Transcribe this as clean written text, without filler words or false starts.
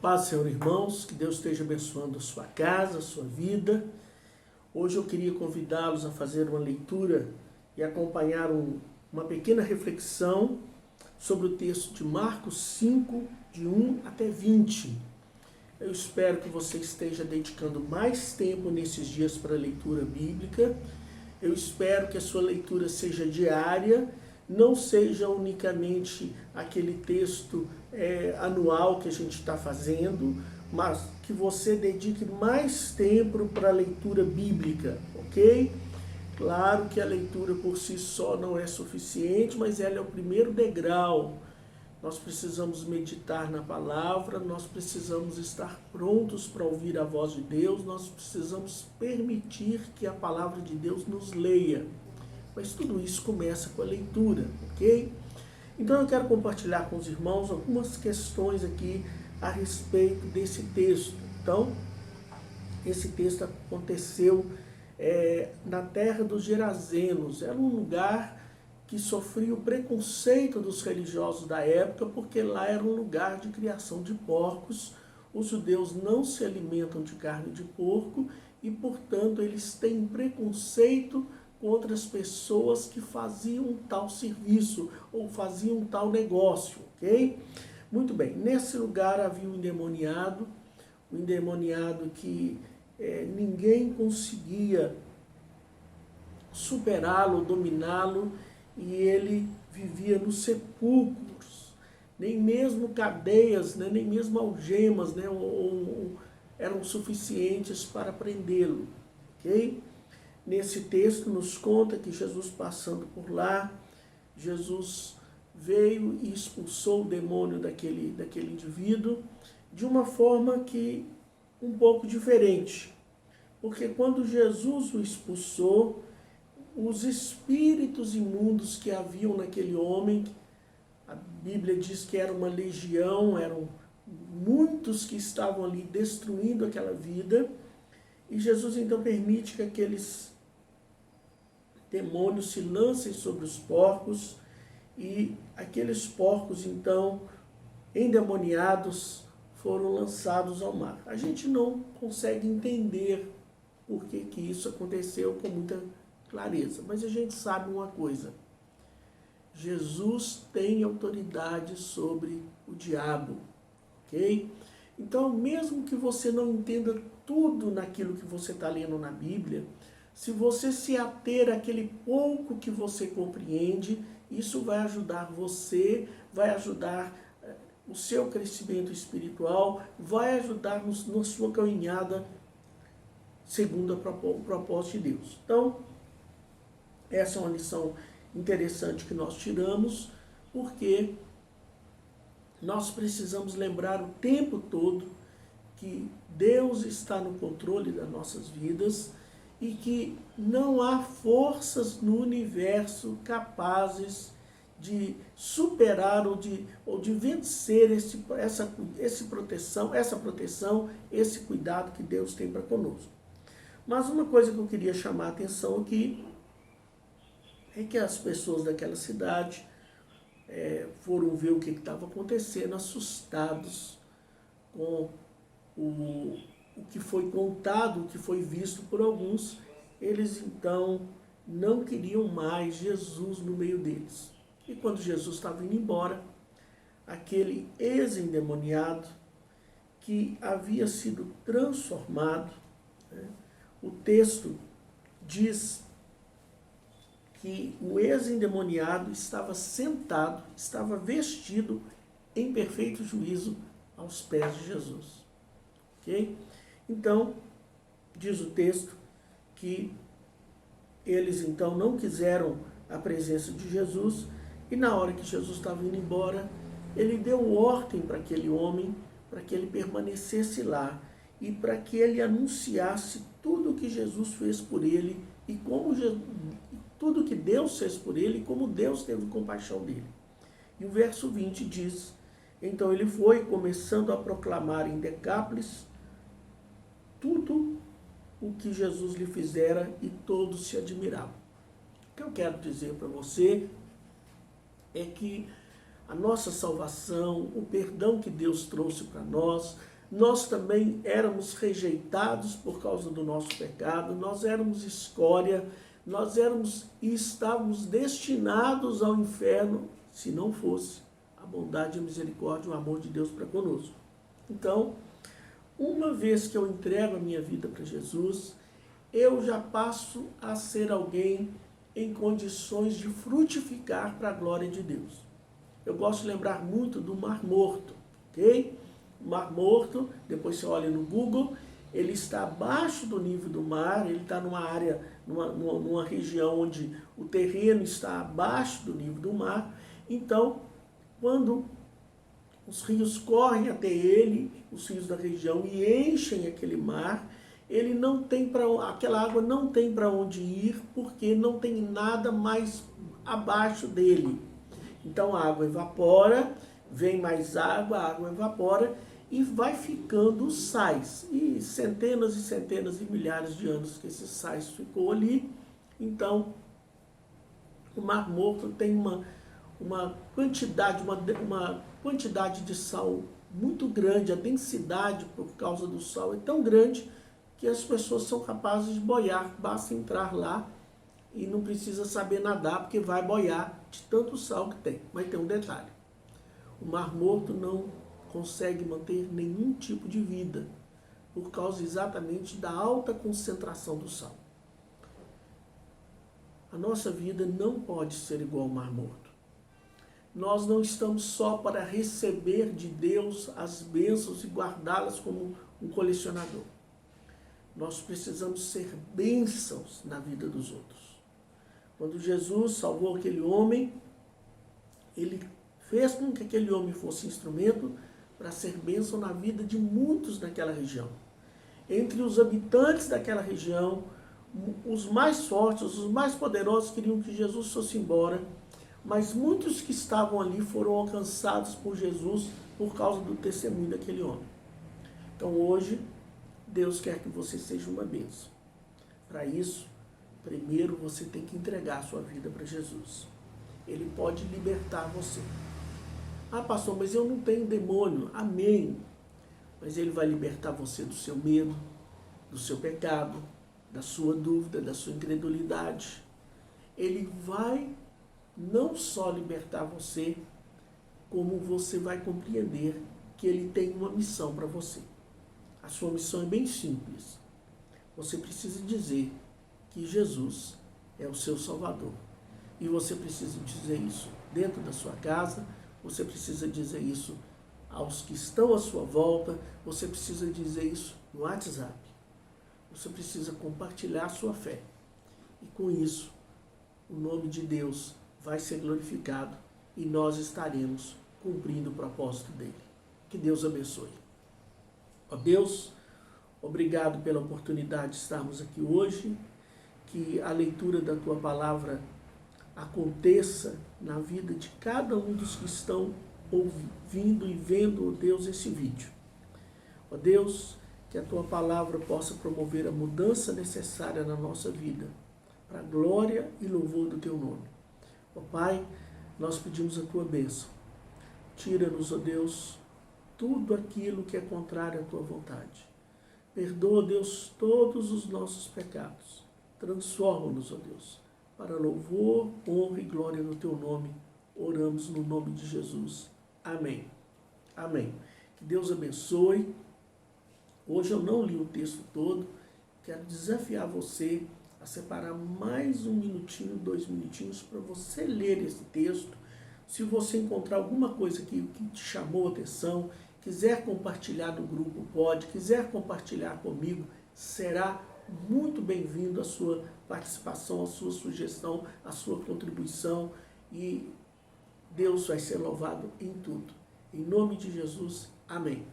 Paz, Senhor, irmãos, que Deus esteja abençoando a sua casa, a sua vida. Hoje eu queria convidá-los a fazer uma leitura e acompanhar uma pequena reflexão sobre o texto de Marcos 5, de 1 até 20. Eu espero que você esteja dedicando mais tempo nesses dias para a leitura bíblica. Eu espero que a sua leitura seja diária, não seja unicamente aquele texto anual que a gente está fazendo, mas que você dedique mais tempo para a leitura bíblica, ok? Claro que a leitura por si só não é suficiente, mas ela é o primeiro degrau. Nós precisamos meditar na palavra, nós precisamos estar prontos para ouvir a voz de Deus, nós precisamos permitir que a palavra de Deus nos leia. Mas tudo isso começa com a leitura, ok? Então eu quero compartilhar com os irmãos algumas questões aqui a respeito desse texto. Então, esse texto aconteceu na terra dos Gerazenos. Era um lugar que sofria o preconceito dos religiosos da época, porque lá era um lugar de criação de porcos. Os judeus não se alimentam de carne de porco e, portanto, eles têm preconceito contra as pessoas que faziam tal serviço ou faziam tal negócio, ok? Muito bem, nesse lugar havia um endemoniado que ninguém conseguia superá-lo, dominá-lo, e ele vivia nos sepulcros. Nem mesmo cadeias, nem mesmo algemas eram suficientes para prendê-lo, ok? Nesse texto nos conta que Jesus, passando por lá, Jesus veio e expulsou o demônio daquele indivíduo de uma forma que um pouco diferente. Porque quando Jesus o expulsou, os espíritos imundos que haviam naquele homem, a Bíblia diz que era uma legião, eram muitos que estavam ali destruindo aquela vida, e Jesus então permite que aqueles demônios se lancem sobre os porcos, e aqueles porcos então endemoniados foram lançados ao mar. A gente não consegue entender por que isso aconteceu com muita clareza, mas a gente sabe uma coisa: Jesus tem autoridade sobre o diabo, ok? Então, mesmo que você não entenda tudo naquilo que você está lendo na Bíblia, se você se ater àquele pouco que você compreende, isso vai ajudar você, vai ajudar o seu crescimento espiritual, vai ajudar na sua caminhada segundo o propósito de Deus. Então, essa é uma lição interessante que nós tiramos, porque nós precisamos lembrar o tempo todo que Deus está no controle das nossas vidas e que não há forças no universo capazes de superar ou de vencer essa proteção, esse cuidado que Deus tem para conosco. Mas uma coisa que eu queria chamar a atenção aqui é que as pessoas daquela cidade foram ver o que estava acontecendo, assustados com o que foi contado, o que foi visto por alguns. Eles então não queriam mais Jesus no meio deles. E quando Jesus estava indo embora, aquele ex-endemoniado que havia sido transformado, o texto diz que o ex-endemoniado estava sentado, estava vestido em perfeito juízo aos pés de Jesus. Ok? Então, diz o texto que eles então não quiseram a presença de Jesus, e na hora que Jesus estava indo embora, ele deu ordem para aquele homem, para que ele permanecesse lá, e para que ele anunciasse tudo o que Jesus fez por ele, e tudo que Deus fez por ele, e como Deus teve compaixão dele. E o verso 20 diz: então ele foi, começando a proclamar em Decápolis tudo o que Jesus lhe fizera, e todos se admiravam. O que eu quero dizer para você é que a nossa salvação, o perdão que Deus trouxe para nós. Nós também éramos rejeitados por causa do nosso pecado, nós éramos escória, nós éramos e estávamos destinados ao inferno se não fosse a bondade, a misericórdia e o amor de Deus para conosco. Então, uma vez que eu entrego a minha vida para Jesus, eu já passo a ser alguém em condições de frutificar para a glória de Deus. Eu gosto de lembrar muito do Mar Morto, ok? O Mar Morto, depois você olha no Google, ele está abaixo do nível do mar, ele está numa área, numa região onde o terreno está abaixo do nível do mar. Então, quando os rios correm até ele, os rios da região, e enchem aquele mar, ele não tem aquela água não tem para onde ir, porque não tem nada mais abaixo dele. Então a água evapora, vem mais água, a água evapora e vai ficando sais. E centenas e milhares de anos que esse sais ficou ali. Então o Mar Morto tem uma quantidade de sal muito grande, a densidade por causa do sal é tão grande que as pessoas são capazes de boiar, basta entrar lá e não precisa saber nadar, porque vai boiar de tanto sal que tem. Mas tem um detalhe, o Mar Morto não consegue manter nenhum tipo de vida, por causa exatamente da alta concentração do sal. A nossa vida não pode ser igual ao Mar Morto. Nós não estamos só para receber de Deus as bênçãos e guardá-las como um colecionador. Nós precisamos ser bênçãos na vida dos outros. Quando Jesus salvou aquele homem, ele fez com que aquele homem fosse instrumento para ser bênção na vida de muitos naquela região. Entre os habitantes daquela região, os mais fortes, os mais poderosos queriam que Jesus fosse embora, mas muitos que estavam ali foram alcançados por Jesus por causa do testemunho daquele homem. Então hoje, Deus quer que você seja uma bênção. Para isso, primeiro você tem que entregar a sua vida para Jesus. Ele pode libertar você. Ah, pastor, mas eu não tenho demônio. Amém. Mas ele vai libertar você do seu medo, do seu pecado, da sua dúvida, da sua incredulidade. Ele vai não só libertar você, como você vai compreender que ele tem uma missão para você. A sua missão é bem simples. Você precisa dizer que Jesus é o seu Salvador. E você precisa dizer isso dentro da sua casa, você precisa dizer isso aos que estão à sua volta, você precisa dizer isso no WhatsApp. Você precisa compartilhar a sua fé. E com isso, o nome de Deus vai ser glorificado e nós estaremos cumprindo o propósito dele. Que Deus abençoe. Ó Deus, obrigado pela oportunidade de estarmos aqui hoje, que a leitura da Tua Palavra aconteça na vida de cada um dos que estão ouvindo e vendo, ó Deus, esse vídeo. Ó Deus, que a Tua Palavra possa promover a mudança necessária na nossa vida, para a glória e louvor do Teu nome. Ó Pai, nós pedimos a Tua bênção. Tira-nos, ó Deus, tudo aquilo que é contrário à Tua vontade. Perdoa, Deus, todos os nossos pecados. Transforma-nos, ó Deus, para louvor, honra e glória no Teu nome. Oramos no nome de Jesus. Amém. Amém. Que Deus abençoe. Hoje eu não li o texto todo. Quero desafiar você a separar mais 1 minutinho, 2 minutinhos para você ler esse texto. Se você encontrar alguma coisa que te chamou a atenção, quiser compartilhar no grupo, pode. Quiser compartilhar comigo, será muito bem-vindo a sua participação, a sua sugestão, a sua contribuição. E Deus vai ser louvado em tudo. Em nome de Jesus, amém.